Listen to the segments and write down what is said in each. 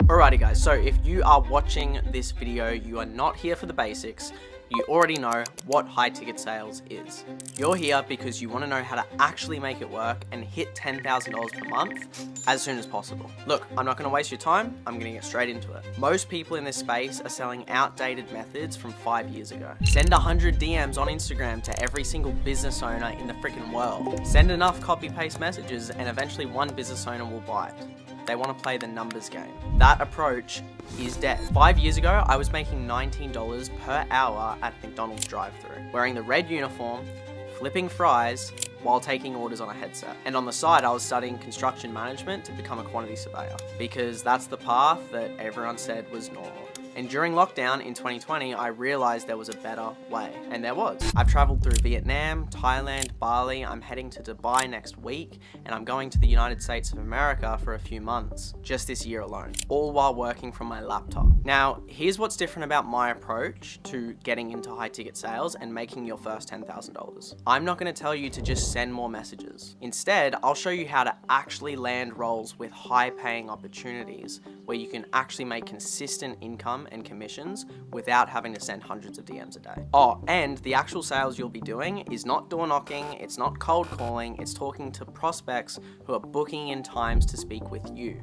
Alrighty guys, so if you are watching this video, you are not here for the basics. You already know what high ticket sales is. You're here because you want to know how to actually make it work and hit $10,000 per month as soon as possible. Look, I'm not going to waste your time. I'm going to get straight into it. Most people in this space are selling outdated methods from 5 years ago. Send 100 DMs on Instagram to every single business owner in the freaking world. Send enough copy-paste messages and eventually one business owner will buy it. They want to play the numbers game. That approach is dead. 5 years ago, I was making $19 per hour at McDonald's drive-thru, wearing the red uniform, flipping fries, while taking orders on a headset. And on the side, I was studying construction management to become a quantity surveyor, because that's the path that everyone said was normal. And during lockdown in 2020, I realized there was a better way. And there was. I've traveled through Vietnam, Thailand, Bali. I'm heading to Dubai next week, and I'm going to the United States of America for a few months, just this year alone, all while working from my laptop. Now, here's what's different about my approach to getting into high ticket sales and making your first $10,000. I'm not gonna tell you to just send more messages. Instead, I'll show you how to actually land roles with high paying opportunities where you can actually make consistent income and commissions without having to send hundreds of DMs a day. Oh, and the actual sales you'll be doing is not door knocking, it's not cold calling, it's talking to prospects who are booking in times to speak with you,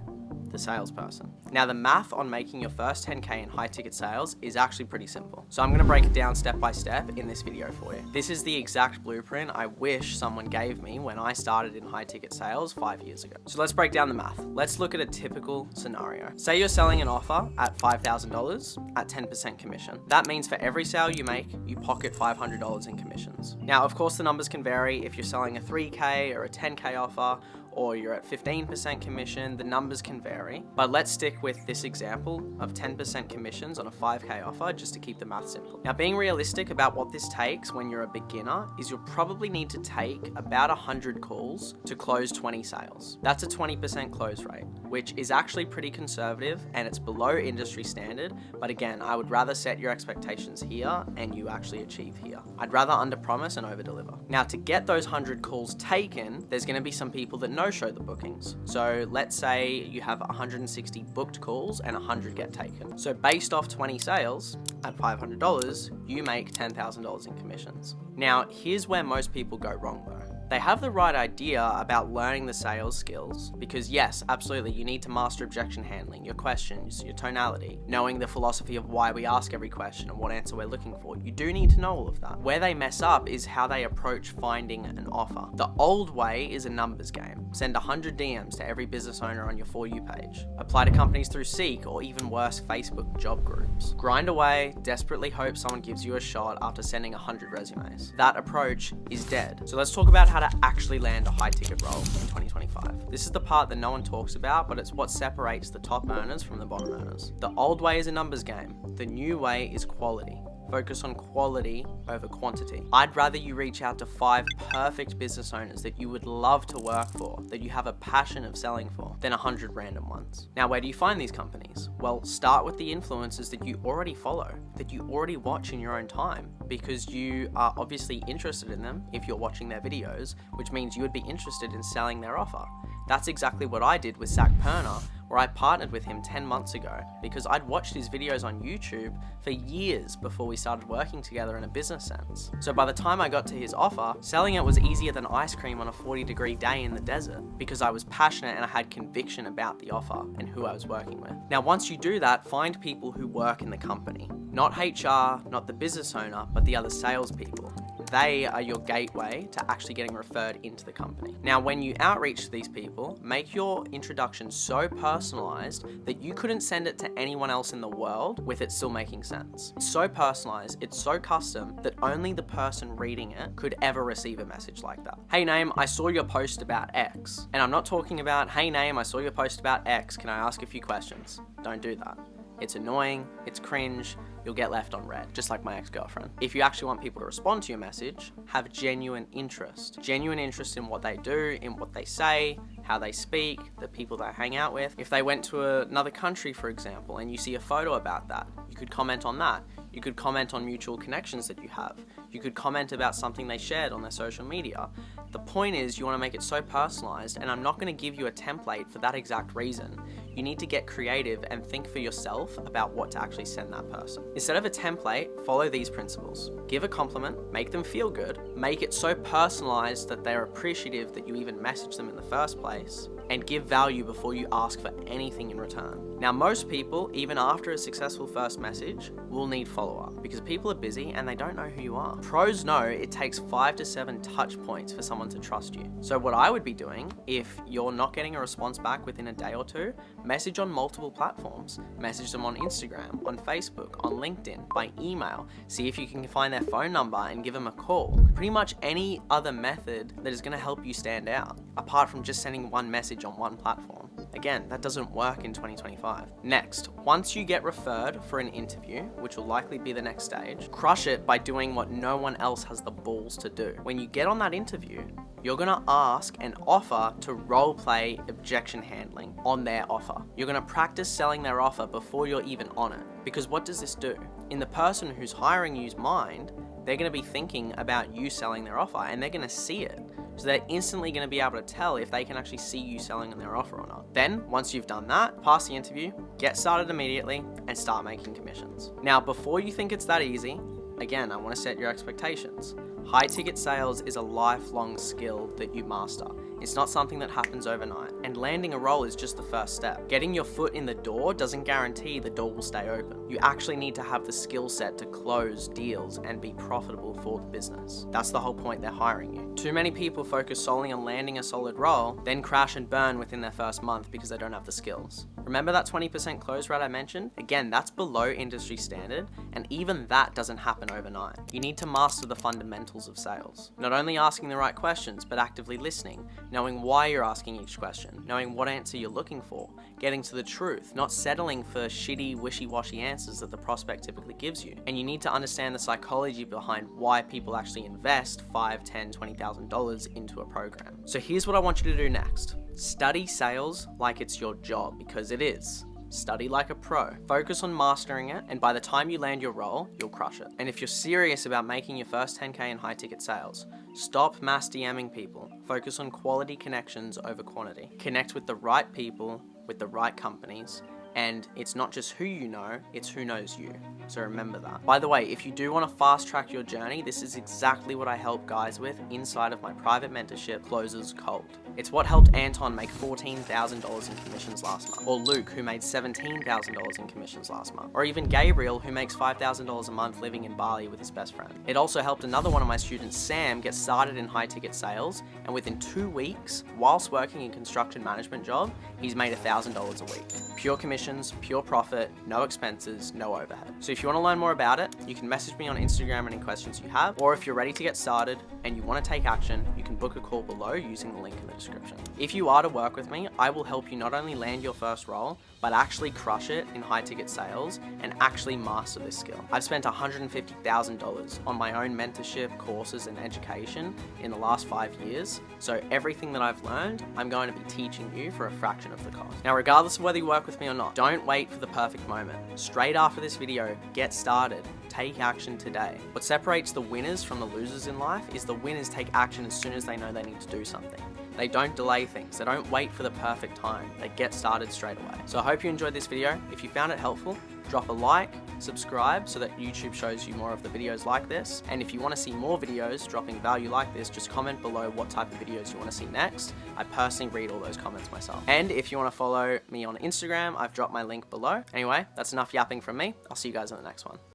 the salesperson. Now, the math on making your first 10K in high ticket sales is actually pretty simple. So I'm gonna break it down step by step in this video for you. This is the exact blueprint I wish someone gave me when I started in high ticket sales 5 years ago. So let's break down the math. Let's look at a typical scenario. Say you're selling an offer at $5,000 at 10% commission. That means for every sale you make, you pocket $500 in commissions. Now, of course, the numbers can vary. If you're selling a 3K or a 10K offer, or you're at 15% commission, the numbers can vary. But let's stick with this example of 10% commissions on a 5K offer just to keep the math simple. Now, being realistic about what this takes when you're a beginner is you'll probably need to take about 100 calls to close 20 sales. That's a 20% close rate, which is actually pretty conservative and it's below industry standard. But again, I would rather set your expectations here and you actually achieve here. I'd rather underpromise and overdeliver. Now, to get those 100 calls taken, there's gonna be some people that no-show the bookings. So let's say you have 160 booked calls and 100 get taken. So based off 20 sales at $500, you make $10,000 in commissions. Now, here's where most people go wrong though. They have the right idea about learning the sales skills because yes, absolutely, you need to master objection handling, your questions, your tonality, knowing the philosophy of why we ask every question and what answer we're looking for. You do need to know all of that. Where they mess up is how they approach finding an offer. The old way is a numbers game. Send 100 DMs to every business owner on your For You page. Apply to companies through Seek or even worse, Facebook job groups. Grind away, desperately hope someone gives you a shot after sending 100 resumes. That approach is dead. So let's talk about how to actually land a high ticket role in 2025. This is the part that no one talks about, but it's what separates the top earners from the bottom earners. The old way is a numbers game. The new way is quality. Focus on quality over quantity. I'd rather you reach out to 5 perfect business owners that you would love to work for, that you have a passion of selling for, than 100 random ones. Now, where do you find these companies? Well, start with the influencers that you already follow, that you already watch in your own time, because you are obviously interested in them if you're watching their videos, which means you would be interested in selling their offer. That's exactly what I did with Zach Perner, where I partnered with him 10 months ago because I'd watched his videos on YouTube for years before we started working together in a business sense. So by the time I got to his offer, selling it was easier than ice cream on a 40-degree day in the desert because I was passionate and I had conviction about the offer and who I was working with. Now, once you do that, find people who work in the company. Not HR, not the business owner, but the other salespeople. They are your gateway to actually getting referred into the company. Now, when you outreach to these people, make your introduction so personalized that you couldn't send it to anyone else in the world with it still making sense. It's so personalized, it's so custom that only the person reading it could ever receive a message like that. Hey name, I saw your post about X. And I'm not talking about, hey name, I saw your post about X. Can I ask a few questions? Don't do that. It's annoying, it's cringe, you'll get left on red, just like my ex-girlfriend. If you actually want people to respond to your message, have genuine interest. Genuine interest in what they do, in what they say, how how they speak, the people they hang out with. If they went to another country, for example, and you see a photo about that, you could comment on that. You could comment on mutual connections that you have. You could comment about something they shared on their social media. The point is, you want to make it so personalized, and I'm not going to give you a template for that exact reason. You need to get creative and think for yourself about what to actually send that person. Instead of a template, follow these principles. Give a compliment, make them feel good, make it so personalized that they're appreciative that you even message them in the first place, and give value before you ask for anything in return. Now, most people, even after a successful first message, will need follow-up because people are busy and they don't know who you are. Pros know it takes 5 to 7 touch points for someone to trust you. So what I would be doing, if you're not getting a response back within a day or two, message on multiple platforms. Message them on Instagram, on Facebook, on LinkedIn, by email. See if you can find their phone number and give them a call. Pretty much any other method that is going to help you stand out, apart from just sending one message on one platform. Again, that doesn't work in 2025. Next, once you get referred for an interview, which will likely be the next stage, crush it by doing what no one else has the balls to do. When you get on that interview, you're gonna ask and offer to role play objection handling on their offer. You're gonna practice selling their offer before you're even on it. Because what does this do? In the person who's hiring you's mind, they're gonna be thinking about you selling their offer and they're gonna see it. So they're instantly going to be able to tell if they can actually see you selling on their offer or not. Then, once you've done that, pass the interview, get started immediately, and start making commissions. Now, before you think it's that easy, again, I want to set your expectations. High ticket sales is a lifelong skill that you master. It's not something that happens overnight, and landing a role is just the first step. Getting your foot in the door doesn't guarantee the door will stay open. You actually need to have the skill set to close deals and be profitable for the business. That's the whole point they're hiring you. Too many people focus solely on landing a solid role, then crash and burn within their first month because they don't have the skills. Remember that 20% close rate I mentioned? Again, that's below industry standard, and even that doesn't happen overnight. You need to master the fundamentals of sales. Not only asking the right questions, but actively listening, knowing why you're asking each question, knowing what answer you're looking for, getting to the truth, not settling for shitty, wishy-washy answers that the prospect typically gives you. And you need to understand the psychology behind why people actually invest $5,000, $10,000, $20,000 into a program. So here's what I want you to do next. Study sales like it's your job, because it is. Study like a pro. Focus on mastering it, and by the time you land your role, you'll crush it. And if you're serious about making your first 10K in high ticket sales, stop mass DMing people. Focus on quality connections over quantity. Connect with the right people, with the right companies, and it's not just who you know, it's who knows you. So remember that. By the way, if you do want to fast track your journey, this is exactly what I help guys with inside of my private mentorship, Closers Cold. It's what helped Anton make $14,000 in commissions last month, or Luke, who made $17,000 in commissions last month, or even Gabriel, who makes $5,000 a month living in Bali with his best friend. It also helped another one of my students, Sam, get started in high ticket sales, and within 2 weeks, whilst working in construction management job, he's made $1,000 a week. Pure commissions, pure profit, no expenses, no overhead. So if you want to learn more about it, you can message me on Instagram any questions you have, or if you're ready to get started and you want to take action, you can book a call below using the link in the description. If you are to work with me, I will help you not only land your first role, but actually crush it in high ticket sales and actually master this skill. I've spent $150,000 on my own mentorship, courses, and education in the last 5 years. So everything that I've learned, I'm going to be teaching you for a fraction of the cost. Now, regardless of whether you work with me or not, don't wait for the perfect moment. Straight after this video, get started. Take action today. What separates the winners from the losers in life is the winners take action as soon as they know they need to do something. They don't delay things. They don't wait for the perfect time. They get started straight away. So I hope you enjoyed this video. If you found it helpful, drop a like, subscribe so that YouTube shows you more of the videos like this. And if you want to see more videos dropping value like this, just comment below what type of videos you want to see next. I personally read all those comments myself. And if you want to follow me on Instagram, I've dropped my link below. Anyway, that's enough yapping from me. I'll see you guys in the next one.